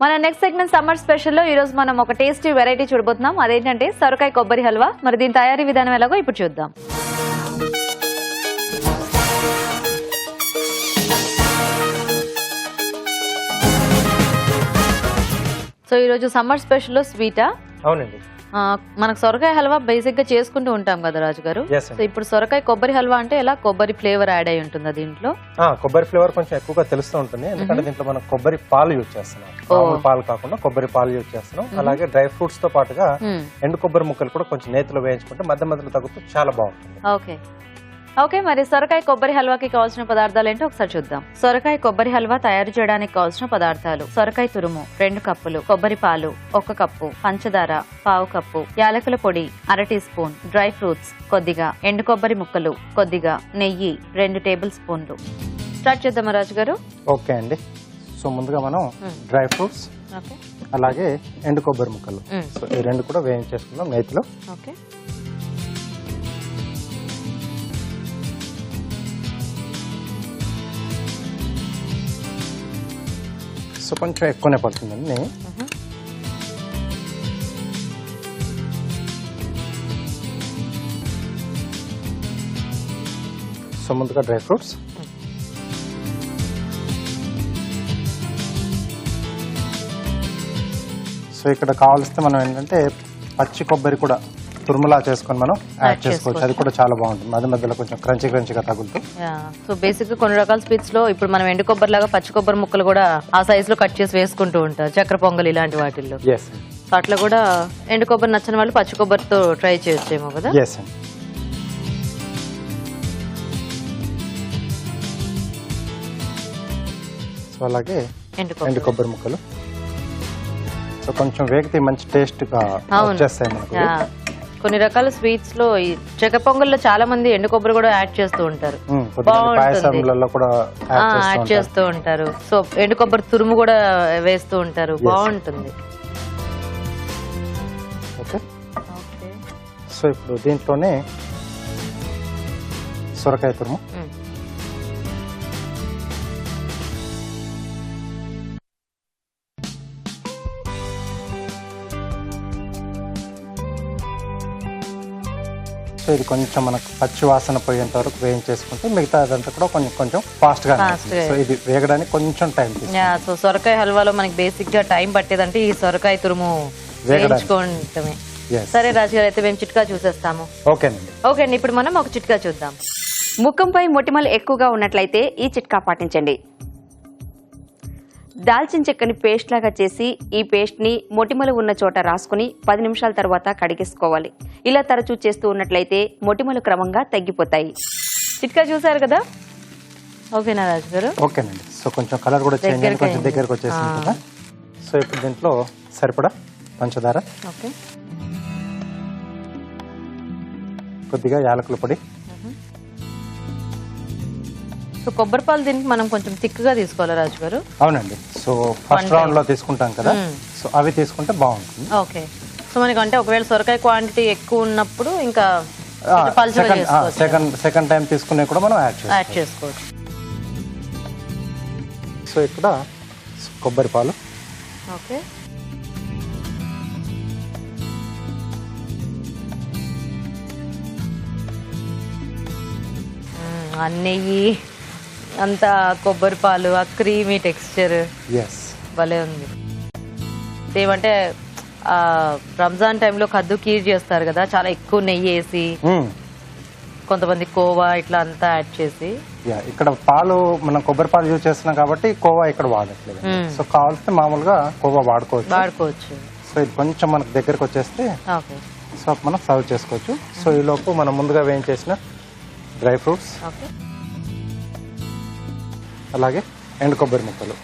మన next segment summer special లో ఈ రోజు మనం ఒక టేస్టీ వెరైటీ చూడబోతున్నాం. అదేంటంటే సొరకాయ కొబ్బరి హల్వా. మరి దీని తయారీ విధానం ఎలాగో ఇప్పుడు చూద్దాం. సో ఈ రోజు సమ్మర్ స్పెషల్ లో స్వీటా? అవునండి. మనకు సొరకాయ హల్వా బేసిక్ గా చేసుకుంటూ ఉంటాం కదా రాజు గారు. సో ఇప్పుడు సొరకాయ కొబ్బరి హల్వా అంటే ఎలా కొబ్బరి ఫ్లేవర్ యాడ్ అయి ఉంటుందా దీంట్లో? కొబ్బరి ఫ్లేవర్ కొంచెం ఎక్కువగా తెలుస్తూ ఉంటుంది, ఎందుకంటే దీంట్లో మనం కొబ్బరి పాలు యూజ్ చేస్తున్నాం. మామూలు పాలు కాకుండా కొబ్బరి పాలు యూజ్ చేస్తున్నాం. అలాగే డ్రై ఫ్రూట్స్ తో పాటుగా ఎండు కొబ్బరి ముక్కలు కూడా కొంచెం నేతిలో వేయించుకుంటే మధ్య మధ్యలో తగ్గుతూ చాలా బాగుంటుంది. ఓకే, మరి సొరకాయ కొబ్బరి హల్వాకి కావాల్సిన పదార్థాలు ఏంటో ఒకసారి చూద్దాం. సొరకాయ కొబ్బరి హల్వా తయారు చేయడానికి కావాల్సిన పదార్థాలు: సొరకాయ తురుము 2 కప్పులు, కొబ్బరి పాలు 1 కప్పు, పంచదార 1/2 కప్పు, యాలకుల పొడి 1/2 టీ స్పూన్, డ్రై ఫ్రూట్స్ కొద్దిగా, ఎండు కొబ్బరి ముక్కలు కొద్దిగా, నెయ్యి 2 టేబుల్ స్పూన్లు. స్టార్ట్ చేద్దామా రాజు గారు? ఓకే అండి. సో ముందుగా మనం డ్రై ఫ్రూట్స్ అలాగే ఎండు కొబ్బరి ముక్కలు సో ఈ రెండు కూడా వేయించేసుకుందాం నేతిలో. ఓకే, సో కొంచెం ఎక్కువనే పడుతుందండి. సో ముందుగా డ్రై ఫ్రూట్స్, సో ఇక్కడ కావాల్స్తే మనం ఏంటంటే పచ్చి కొబ్బరి కూడా తురుములా చేసుకొని మనం యాడ్ చేసుకోవచ్చు. అది కూడా చాలా బాగుంటుంది, మధ్య మధ్యలో కొంచెం క్రంచీగా తగులుతూ. సో బేసిక్ గా కొన్ని రకాల స్వీట్స్ లో ఇప్పుడు మనం ఎండు కొబ్బరి లాగా పచ్చి కొబ్బరి ముక్కలు కూడా ఆ సైజ్ లో కట్ చేసి వేసుకుంటూ ఉంటారు, చక్కెర పొంగల్ ఇలాంటి వాటిల్లో. సో అట్లా కూడా ఎండు కొబ్బరి నచ్చని వాళ్ళు పచ్చి కొబ్బరితో ట్రై చేయొచ్చేమో కదా. సో అలాగే ఎండు కొబ్బరి ముక్కలు సో కొంచెం వేగితే మంచి టేస్ట్ గా వచ్చేస్తాయి మనకు. కొన్ని రకాల స్వీట్స్ లో ఈ చక్కెర పొంగల్లో చాలా మంది ఎండు కొబ్బరి కూడా యాడ్ చేస్తూ ఉంటారు, యాడ్ చేస్తూ ఉంటారు. సో ఎండు కొబ్బరి తురుము కూడా వేస్తూ ఉంటారు, బాగుంటుంది. ఓకే, సో ఇప్పుడు దీంట్లోనే సొరకాయ తురుము, సో ఇది కొంచెం మనకు పచ్చి వాసన పోయేంత వరకు వేయించేసుకుంటే మిగతా అదంతా కూడా కొంచెం ఫాస్ట్ గా. సో ఇది వేగడానికి కొంచెం టైం తీసుకుంటుంది. సో సొరకాయ హల్వాలో మనకి బేసిక్ గా టైం పట్టేదంటే ఈ సొరకాయ తురుము వేయించుకోవటమే. సరే రాజు గారు, అయితే మేము చిట్కా చూసేస్తాము. ఓకే అండి, ఇప్పుడు మనం ఒక చిట్కా చూద్దాం. ముఖంపై మొటిమలు ఎక్కువగా ఉన్నట్లయితే ఈ చిట్కా పాటించండి. దాల్చిన చెక్కని పేస్ట్ లాగా చేసి ఈ పేస్ట్ ని మొటిమలు ఉన్న చోట రాసుకుని 10 నిమిషాల తర్వాత కడిగేసుకోవాలి. ఇలా తరచూ చేస్తూ ఉన్నట్లయితే మొటిమలు క్రమంగా తగ్గిపోతాయి. చిట్కా చూసారు కదా. ఓకేనా రాజు గారు? ఓకేనండి. సో కొంచెం కలర్ కూడా చేంజ్ అయ్యి కొంచెం దగ్గరకు వచ్చేసింది కదా. సో ఇప్పుడు దీంట్లో సరిపడా పంచదార, కొద్దిగా యాలకుల పొడి. సో కొబ్బరి పాలు దీనికి మనం కొంచెం థిక్గా తీసుకోవాలి రాజు గారు. అవునండి. సో ఫస్ట్ రౌండ్ లో తీసుకుంటాం కదా, సో అవి తీసుకుంటే బాగుంటుంది. ఓకే, సో మనకి అంటే ఒకవేళ సొరకాయ క్వాంటిటీ ఎక్కువ ఉన్నప్పుడు ఇంకా సెకండ్ టైం తీసుకునే కూడా మనం యాడ్ చేసుకోవచ్చు. సో ఇక్కడ కొబ్బరి పాలు, ఓకే, నెయ్యి అంతా కొబ్బరి పాలు, ఆ క్రీమీ టెక్స్చర్ భలే ఉంది. ఏమంటే రంజాన్ టైంలో కద్దు కీర్ చేస్తారు కదా, చాలా ఎక్కువ నెయ్యి వేసి, కొంతమంది కోవా ఇట్లా అంతా యాడ్ చేసి. ఇక్కడ పాలు మనం కొబ్బరి పాలు యూజ్ చేస్తున్నాం కాబట్టి కోవా ఇక్కడ వాడట్లేదు. సో కావాల్సి మామూలుగా కోవా వాడుకోవచ్చు. సో ఇది కొంచెం మనకు దగ్గరకు వచ్చేస్తే సో మనం సర్వ్ చేసుకోవచ్చు. సో ఈ లోపు మనం ముందుగా వేయించేసిన డ్రై ఫ్రూట్స్, అలాగే ఎండు కొబ్బరి ముక్కలు.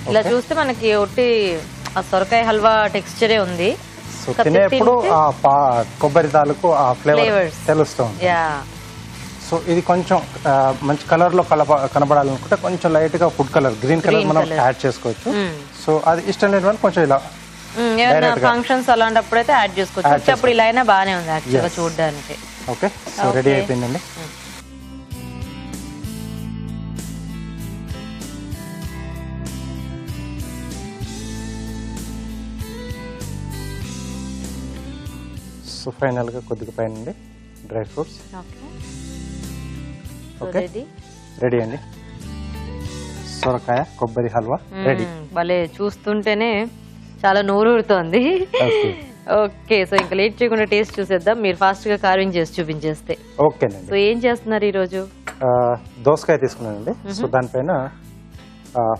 ఇలా చూస్తే మనకి ఒట్టి ఆ సొరకాయ హల్వా టెక్స్చరే ఉంది. సో తినేప్పుడు ఆ కొబ్బరి తాలూకు ఆ ఫ్లేవర్ తెలుస్తుంది. సో ఇది కొంచెం మంచి కలర్ లో కనబడాలనుకుంటే కొంచెం లైట్ గా ఫుడ్ కలర్, గ్రీన్ కలర్ మనం యాడ్ చేసుకోవచ్చు. సో అది ఇష్టం లేని వాళ్ళు కొంచెం ఇలా ఫంక్షన్స్ అలాంటప్పుడు అయితే యాడ్ చేసుకోవచ్చు. అప్పుడు ఇలా అయినా బాగానే ఉంది యాక్చువల్గా చూడడానికి. ఓకే, సో రెడీ అయిపోయిందండి. సో ఫైనల్ గా కొద్దిగా పైన డ్రై ఫ్రూట్స్. ఓకే రెడీ అండి. సొరకాయ కొబ్బరి హల్వా రెడీ. భలే చూస్తుంటేనే చాలా నోరూరుతోంది. ఓకే సో ఇంకా లేట్ చేయకుండా టేస్ట్ చూసేద్దాం. మీరు ఫాస్ట్ గా కార్వింగ్ చేసి చూపించేస్తే. ఓకేనండి. సో ఏం చేస్తున్నారు ఈ రోజు? దోసకాయ తీసుకున్నానండి. సో దానిపైన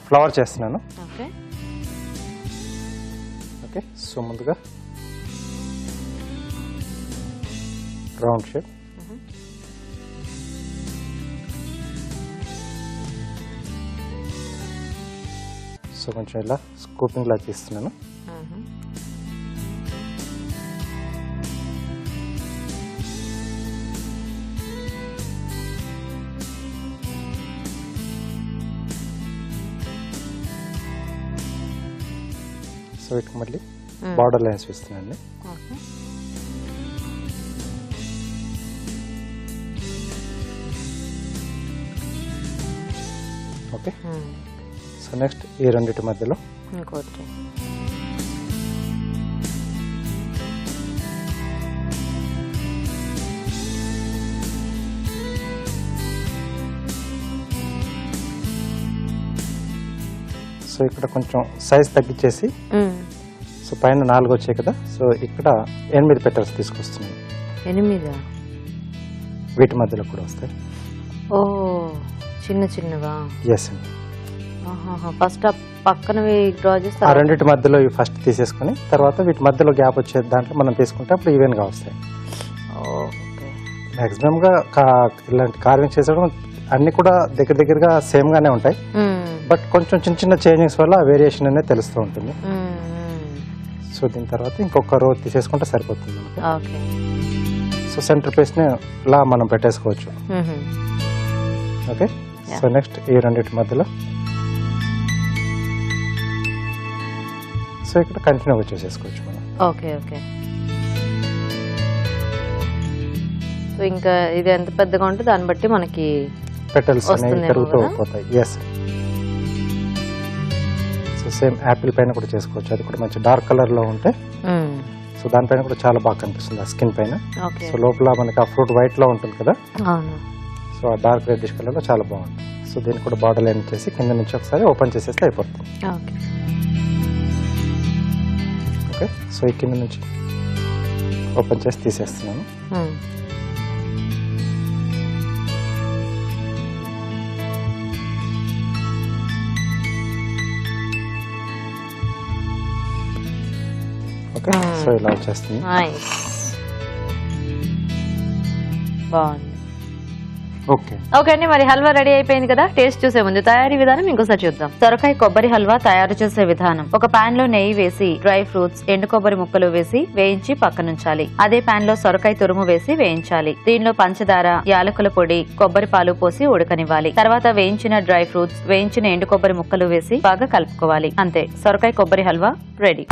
ఫ్లవర్ చేస్తున్నాను. ఓకే ఓకే సో ముందుగా రౌండ్ షేప్, సో కొంచెం ఇలా స్కూపింగ్ లా తీస్తున్నాను. సో వీటికి మళ్ళీ బార్డర్ లైన్స్ వేస్తున్నాను. ఓకే సో నెక్స్ట్ ఈ రెండింటి మధ్యలో ఇంకోటి. సో ఇక్కడ కొంచెం సైజ్ తగ్గించేసి, సో పైన 4 వచ్చాయి కదా, సో ఇక్కడ 8 పెటల్స్ తీసుకొస్తున్నాను. 8 వీటి మధ్యలో కూడా వస్తాయి. ఓ చిన్న చిన్నగా. ఎస్ అండి. ఫస్ట్ పక్కనవి డ్రా చేస్తే ఆ రెండింటి మధ్యలో ఇవి ఫస్ట్ తీసేసుకుని తర్వాత వీటి మధ్యలో గ్యాప్ వచ్చే దాంట్లో మనం తీసుకుంటే అప్పుడు ఈవెన్ గా వస్తాయి. మాక్సిమం గా ఇలాంటి కార్వింగ్ చేసడం అన్ని కూడా దగ్గరగా సేమ్ గానే ఉంటాయి. బట్ కొంచెం చిన్న చేంజింగ్స్ వల్ల వేరియేషన్ అనేది తెలుస్తూ ఉంటుంది. సో దీని తర్వాత ఇంకొక రో తీసేసుకుంటే సరిపోతుంది మనకి. సో సెంటర్ పీస్ ని ఇలా మనం పెట్టేసుకోవచ్చు. ఓకే సో నెక్స్ట్ ఈ రెండింటి మధ్యలో సో ఇక్కడ కంటిన్యూగా చేసేసుకోవచ్చు మనం. ఓకే ఓకే సో ఇంకా ఇది ఎంత పెద్దగా ఉంటే దాన్ని బట్టి మనకి పెటల్స్ అనేవి పెరుగుతూ పోతాయి. ఎస్. సో సేమ్ యాపిల్ పైన కూడా చేసుకోవచ్చు. అది కూడా మంచి డార్క్ కలర్ లో ఉంటే సో దానిపైన కూడా చాలా బాగా కనిపిస్తుంది ఆ స్కిన్ పైన. సో లోపల మనకి ఆ ఫ్రూట్ వైట్ లో ఉంటుంది కదా, సో ఆ డార్క్ రెడ్డిష్ కలర్ లో చాలా బాగుంటుంది. సో దీన్ని కూడా బార్డర్ లైన్ చేసి కింద నుంచి ఒకసారి ఓపెన్ చేసేస్తే అయిపోతుంది. ఓకే సో ఈ కింద నుంచి ఓపెన్ చేసి తీసేస్తున్నాను. ఓకే సో ఇలా వచ్చేస్తుంది. బాగుంది. ఓకే ఓకే అండి, మరి హల్వా రెడీ అయిపోయింది కదా. టేస్ట్ చూసే ముందు తయారీ విధానం ఇంకోసారి చూద్దాం. సొరకాయ కొబ్బరి హల్వా తయారు చేసే విధానం: ఒక పాన్ లో నెయ్యి వేసి డ్రై ఫ్రూట్స్, ఎండు కొబ్బరి ముక్కలు వేసి వేయించి పక్కనుంచాలి. అదే పాన్ లో సొరకాయ తురుము వేసి వేయించాలి. దీనిలో పంచదార, యాలకుల పొడి, కొబ్బరి పాలు పోసి ఉడకనివ్వాలి. తర్వాత వేయించిన డ్రై ఫ్రూట్స్, వేయించిన ఎండు కొబ్బరి ముక్కలు వేసి బాగా కలుపుకోవాలి. అంతే, సొరకాయ కొబ్బరి హల్వా రెడీ.